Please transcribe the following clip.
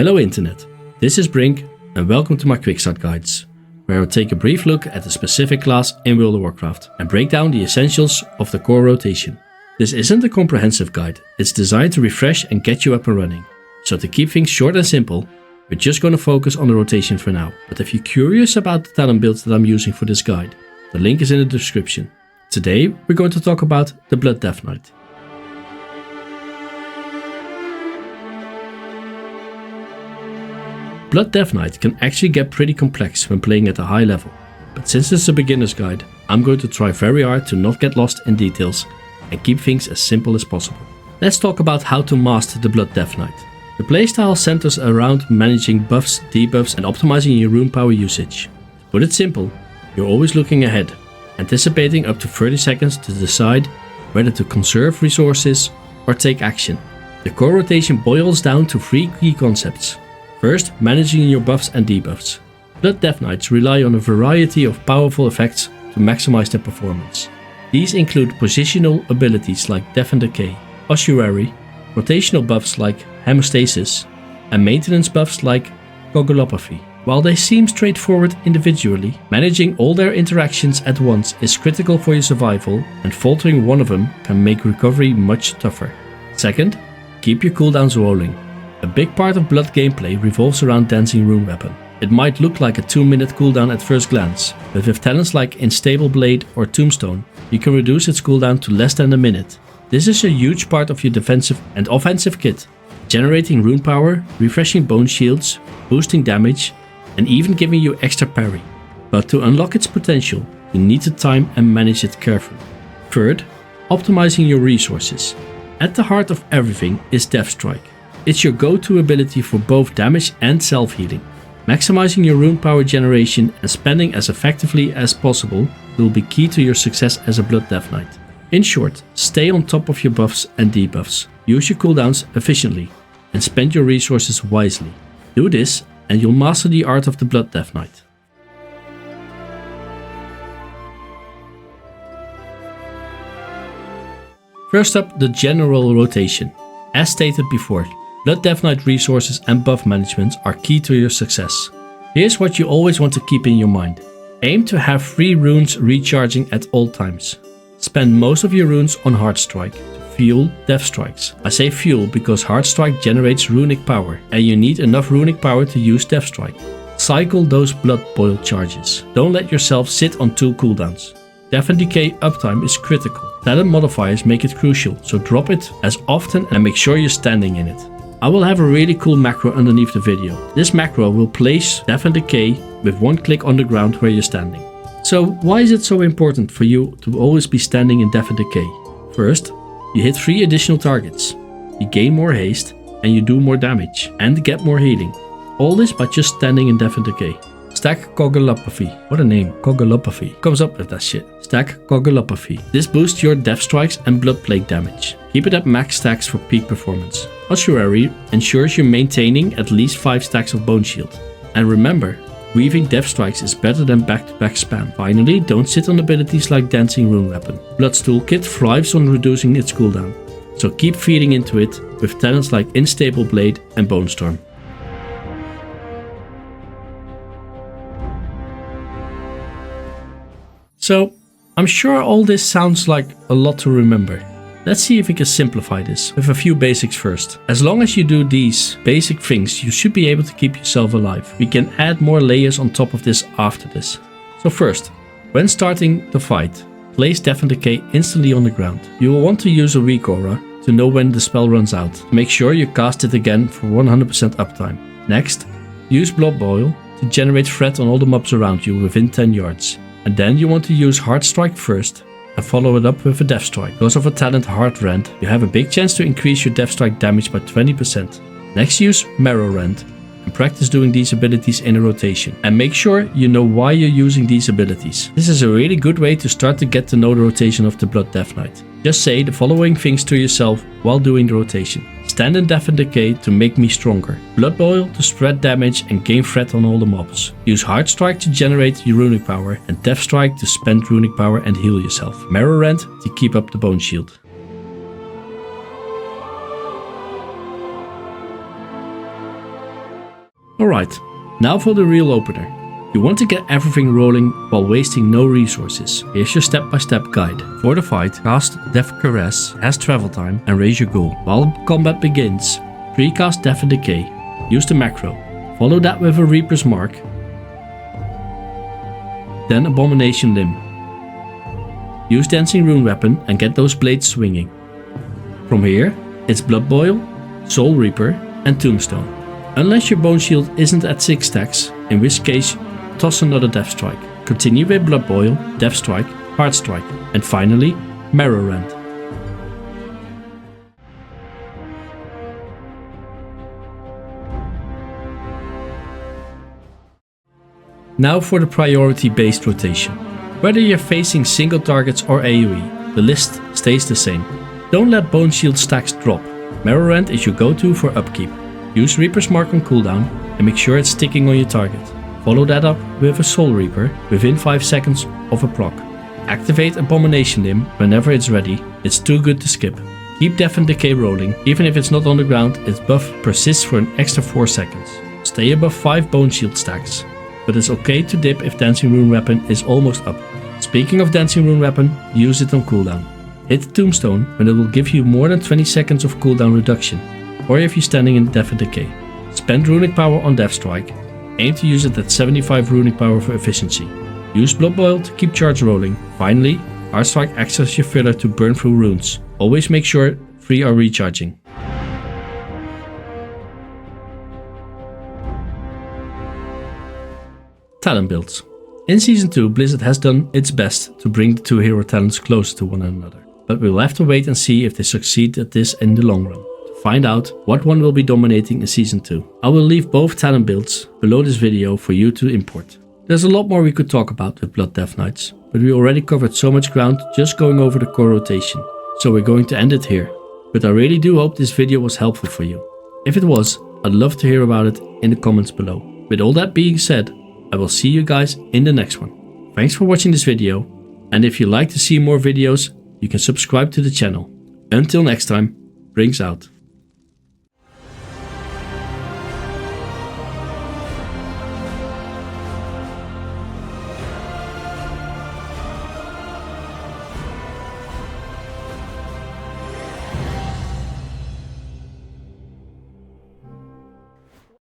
Hello Internet, this is Brink and welcome to my Quick Start Guides, where I will take a brief look at a specific class in World of Warcraft and break down the essentials of the core rotation. This isn't a comprehensive guide, it's designed to refresh and get you up and running. So to keep things short and simple, we're just going to focus on the rotation for now. But if you're curious about the talent builds that I'm using for this guide, the link is in the description. Today we're going to talk about the Blood Deathknight. Blood Deathknight can actually get pretty complex when playing at a high level, but since it's a beginner's guide, I'm going to try very hard to not get lost in details and keep things as simple as possible. Let's talk about how to master the Blood Deathknight. The playstyle centers around managing buffs, debuffs and optimizing your rune power usage. To put it simple, you're always looking ahead, anticipating up to 30 seconds to decide whether to conserve resources or take action. The core rotation boils down to three key concepts. First, managing your buffs and debuffs. Blood Deathknights rely on a variety of powerful effects to maximize their performance. These include positional abilities like Death and Decay, Ossuary, rotational buffs like Hemostasis, and maintenance buffs like Coagulopathy. While they seem straightforward individually, managing all their interactions at once is critical for your survival, and faltering one of them can make recovery much tougher. Second, keep your cooldowns rolling. A big part of Blood gameplay revolves around Dancing Rune Weapon. It might look like a 2-minute cooldown at first glance, but with talents like Unstable Blade or Tombstone, you can reduce its cooldown to less than a minute. This is a huge part of your defensive and offensive kit, generating rune power, refreshing bone shields, boosting damage, and even giving you extra parry. But to unlock its potential, you need to time and manage it carefully. Third, optimizing your resources. At the heart of everything is Deathstrike. It's your go-to ability for both damage and self-healing. Maximizing your rune power generation and spending as effectively as possible will be key to your success as a Blood Deathknight. In short, stay on top of your buffs and debuffs, use your cooldowns efficiently, and spend your resources wisely. Do this and you'll master the art of the Blood Deathknight. First up, the general rotation. As stated before, Blood Deathknight resources and buff management are key to your success. Here's what you always want to keep in your mind. Aim to have 3 runes recharging at all times. Spend most of your runes on Heartstrike to fuel Death Strikes. I say fuel because Heartstrike generates runic power and you need enough runic power to use Death Strike. Cycle those Blood Boil charges. Don't let yourself sit on 2 cooldowns. Death and Decay uptime is critical. Talent modifiers make it crucial, so drop it as often and make sure you're standing in it. I will have a really cool macro underneath the video. This macro will place Death and Decay with 1 click on the ground where you're standing. So why is it so important for you to always be standing in Death and Decay? First, you hit 3 additional targets. You gain more haste and you do more damage and get more healing. All this by just standing in Death and Decay. Stack Coagulopathy. What a name, Coagulopathy. Comes up with that shit. Stack Coagulopathy. This boosts your Death Strikes and Blood Plague damage. Keep it at max stacks for peak performance. Ossuary ensures you're maintaining at least 5 stacks of Bone Shield. And remember, weaving Death Strikes is better than back-to-back spam. Finally, don't sit on abilities like Dancing Rune Weapon. Blood's toolkit thrives on reducing its cooldown, so keep feeding into it with talents like Unstable Blade and Bone Storm. So, I'm sure all this sounds like a lot to remember. Let's see if we can simplify this with a few basics first. As long as you do these basic things, you should be able to keep yourself alive. We can add more layers on top of this after this. So first, when starting the fight, place Death and Decay instantly on the ground. You will want to use a weak aura to know when the spell runs out. Make sure you cast it again for 100% uptime. Next, use Blood Boil to generate threat on all the mobs around you within 10 yards. And then you want to use Heartstrike first and follow it up with a Death Strike. Because of a talent Heartrend, you have a big chance to increase your Death Strike damage by 20%. Next, use Marrow Rend and practice doing these abilities in a rotation. And make sure you know why you're using these abilities. This is a really good way to start to get to know the rotation of the Blood Deathknight. Just say the following things to yourself while doing the rotation. Stand in Death and Decay to make me stronger. Blood Boil to spread damage and gain threat on all the mobs. Use Heartstrike to generate your runic power and Death Strike to spend runic power and heal yourself. Marrow Rend to keep up the Bone Shield. Alright, now for the real opener. You want to get everything rolling while wasting no resources. Here's your step-by-step guide. For the fight, cast Death Caress, has travel time, and raise your ghoul. While combat begins, precast Death and Decay. Use the macro. Follow that with a Reaper's Mark. Then Abomination Limb. Use Dancing Rune Weapon and get those blades swinging. From here, it's Blood Boil, Soul Reaper, and Tombstone. Unless your Bone Shield isn't at 6 stacks, in which case toss another Death Strike. Continue with Blood Boil, Death Strike, Heart Strike, and finally Marrow Rend. Now for the priority based rotation. Whether you're facing single targets or AoE, the list stays the same. Don't let Bone Shield stacks drop. Marrow Rend is your go-to for upkeep. Use Reaper's Mark on cooldown and make sure it's sticking on your target. Follow that up with a Soul Reaper within 5 seconds of a proc. Activate Abomination Limb whenever it's ready, it's too good to skip. Keep Death and Decay rolling, even if it's not on the ground, its buff persists for an extra 4 seconds. Stay above 5 Bone Shield stacks, but it's okay to dip if Dancing Rune Weapon is almost up. Speaking of Dancing Rune Weapon, use it on cooldown. Hit the Tombstone when it will give you more than 20 seconds of cooldown reduction, or if you're standing in Death and Decay. Spend Runic Power on Death Strike, aim to use it at 75 Runic Power for efficiency. Use Blood Boil to keep charge rolling. Finally, Heart Strike acts as your filler to burn through runes. Always make sure 3 are recharging. Talent builds. In Season 2, Blizzard has done its best to bring the two hero talents closer to one another, but we'll have to wait and see if they succeed at this in the long run. To find out what one will be dominating in Season 2, I will leave both talent builds below this video for you to import. There's a lot more we could talk about with Blood Deathknights, but we already covered so much ground just going over the core rotation, so we're going to end it here. But I really do hope this video was helpful for you. If it was, I'd love to hear about it in the comments below. With all that being said, I will see you guys in the next one. Thanks for watching this video, and if you'd like to see more videos, you can subscribe to the channel. Until next time, Brings out.